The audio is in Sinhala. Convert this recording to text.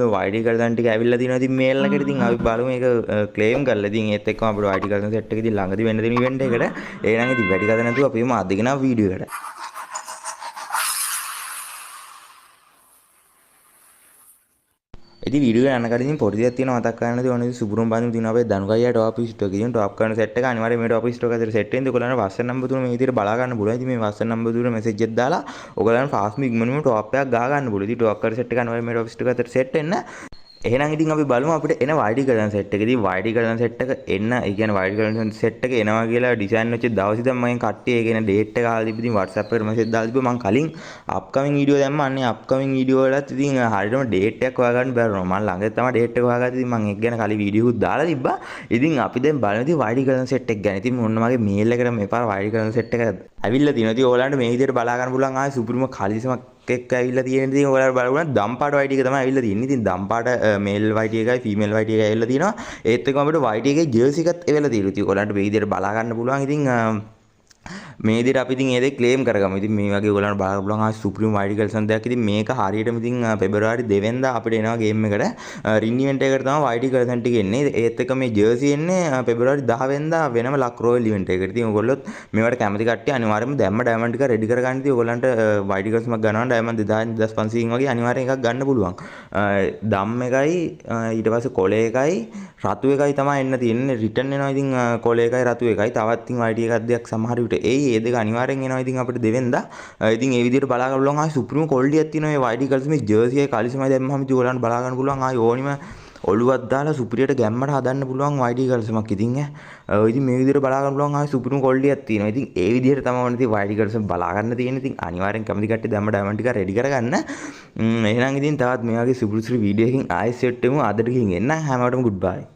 YT කරදන් ටික ඇවිල්ලා තියෙනවා. ඉතින් මේල් එකට ඉතින් අපි බලමු ඒක ක්ලේම් කරලා. ඉතින් ඒත් එක්කම අපිට YT කරදන් සෙට් එක ඉතින් ළඟදී වෙන්න තියෙන ඉවෙන්ට් එකකට. එහෙනම් ඉතින් වැඩි කතා නැතුව අපිම අදගෙන වීඩියෝ එකට. ඉතින් වීඩියෝ යන කලින් පොඩි දෙයක් තියෙනවා මතක් කරගන්න තියෙනවා. සුබුරුම් බඳුන් තියෙනවා අපේ දනුගයියා ටොප් ස්ටෝක් එකකින් ටොප් කරන සෙට් එක අනිවාර්යයෙන් මේ ටොප් ස්ටෝක් එකේ සෙට් වෙන්නේ. ඔයගොල්ලන්ට වස්සන් නම්බර් තුන මේ විදිහට බලා ගන්න පුළුවන්. ඉතින් මේ වස්සන් නම්බර් තුන මෙසේජ් එකක් දාලා ඔයගොල්ලන්ට ෆාස්ට් ඉක්මනටම ටොප් එකක් ගහ ගන්න පුළුවන්. ඉතින් ටොප් කරන සෙට් එක අනිවාර්යයෙන් මේ ටොප් ස්ටෝක් එකට සෙට් වෙන්න. එහෙනම් ඉතින් අපි බලමු අපිට එන YT කරන සෙට් එක. ඉතින් YT කරන සෙට් එක එන්න, ඒ කියන්නේ YT කරන සෙට් එක එනවා කියලා ඩිසයින් වෙච්ච දවස් ඉඳන් මම කට්ටිය ඒ කියන්නේ ඩේට් එක අහලා තිබ්බ. ඉතින් WhatsApp එකට මෙසේජ් දාලා තිබ්බ. මම කලින් අප්කමින් වීඩියෝ දැම්මා. අන්නේ අප්කමින් වීඩියෝ වලත් ඉතින් හරියටම ඩේට් එකක් හොයාගන්න බැරුණා. මම ළඟ තමයි ඩේට් එක හොයාගත්තේ. ඉතින් මම ඒක ගැන කලින් වීඩියෝ එකක් දාලා තිබ්බා. ඉතින් අපි දැන් බලමු ඉතින් YT කරන සෙට් එක ගැන. ඉතින් මොන්න මගේ මේල් එකට මේ පාර YT කරන සෙට් එක ඇවිල්ලා තියෙනවා. ඉතින් ඔයාලන්ට මේ විදිහට බලා ගන්න පුළුවන් ආයේ සුපිරිම කලිසමක් එක්ක ඇවිල්ලා තියෙන ඉතින් ඔයාලා බලන්න දම්පාට YT එක තමයි ඇවිල්ලා තියෙන්නේ. ඉතින් දම්පාට මේල් YT එකයි ෆීමේල් YT එකයි ඇවිල්ලා තියෙනවා. ඒත් එක්කම අපිට YT එකේ ජර්සි එකත් එවෙලා තියෙනවා. ඉතින් ඔයාලන්ට මේ විදිහට බලා ගන්න පුළුවන්. ඉතින් මේ විදිහට අපි ඉතින් ඒ දේ ක්ලේම් කරගමු. ඉතින් මේ වගේ ඔයගොල්ලන්ට බලන්න පුළුවන් ආ සුප්‍රීම YT කල්සන් දෙයක්. ඉතින් මේක හරියටම ඉතින් පෙබරවාරි 2 වෙනිදා අපිට එනවා ගේම් එකට. රින් ඉවෙන්ට් එකකට තමයි YT කල්සන් ටික එන්නේ. ඒත් එක්ක මේ ජර්සි එන්නේ පෙබරවාරි 10 වෙනිදා වෙනම ලක් රොයල් ඉවෙන්ට් එකකට. ඉතින් ඔයගොල්ලොත් මේවට කැමති කට්ටිය අනිවාර්යයෙන්ම දැම්ම ඩයමන්ඩ් ටික රෙඩි කරගන්න. ඉතින් ඔයගොල්ලන්ට YT කල්සන්ක් ගන්නවා ඩයමන්ඩ් 2000 2500 වගේ අනිවාර්යෙන් එකක් ගන්න පුළුවන්. දම් එකයි ඊට පස්සේ කොලේ එකයි රතු එකයි තමයි එන්න තියෙන්නේ. රිටර්න් එනවා ඉතින් කොලේ එකයි රතු එකයි. තවත් ඉතින් YT එකක් දෙයක් සමහර විට ඒ දෙක අනිවාර්යෙන් එනවා ඉතින් අපිට දෙවෙන්දා. ඉතින් ඒ විදිහට බලා ගන්න පුළුවන්. ආයි සුප්‍රීම ක්වොලිටියක් තියෙනවා මේ YT කල්ස් මේ ජර්සි එකයි කලිසමයි දැම්මම ඉතින් ඔයාලන්ට බලා ගන්න පුළුවන්. ආයි ඕනිම ඔළුවක් දාලා සුපිරියට ගැම්මට හදන්න පුළුවන් YT කල්සමක් ඉතින් ඉතින් මේ විදිහට බලා ගන්න පුළුවන්. ආයි සුපිරිම ක්වොලිටියක් තියෙනවා. ඉතින් ඒ විදිහට තමයි ඉතින් YT කල්සම බලා ගන්න තියෙන්නේ. ඉතින් අනිවාර්යෙන් කැමති කට්ටිය දැම්ම ඩයමන්ඩ් ටික රෙඩි කරගන්න. එහෙනම් ඉතින් තවත් මේ වගේ සුපිරි වීඩියෝ එකකින් ආයෙ සෙට් වෙමු. අදට ගිහින් එන්න. හැමෝටම ගුඩ් බයි.